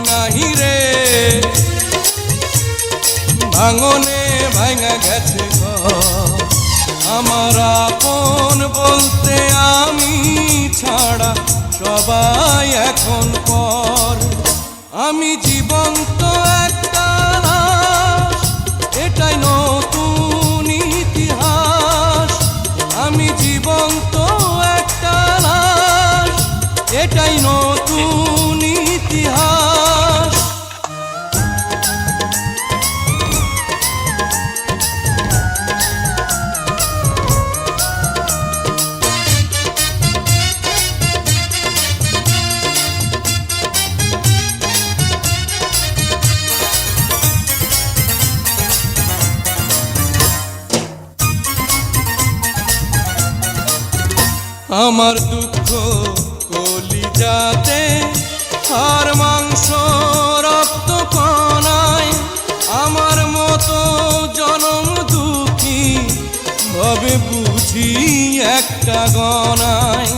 নাহি রে ভাঙনে ভাঙা গেছে ঘর আমার আপন বলতে আমি ছাড়া সবাই এখন পর আমি জীবন্ত একটা লাশ এটাই নতুন ইতিহাস আমি জীবন্ত একটা লাশ এটাই নতুন ইতিহাস আমার দুঃখ কলিজাতে আর মাংস রক্ত কণায় আমার মতো জনম দুঃখী ভাবে বুঝি একটা গণায়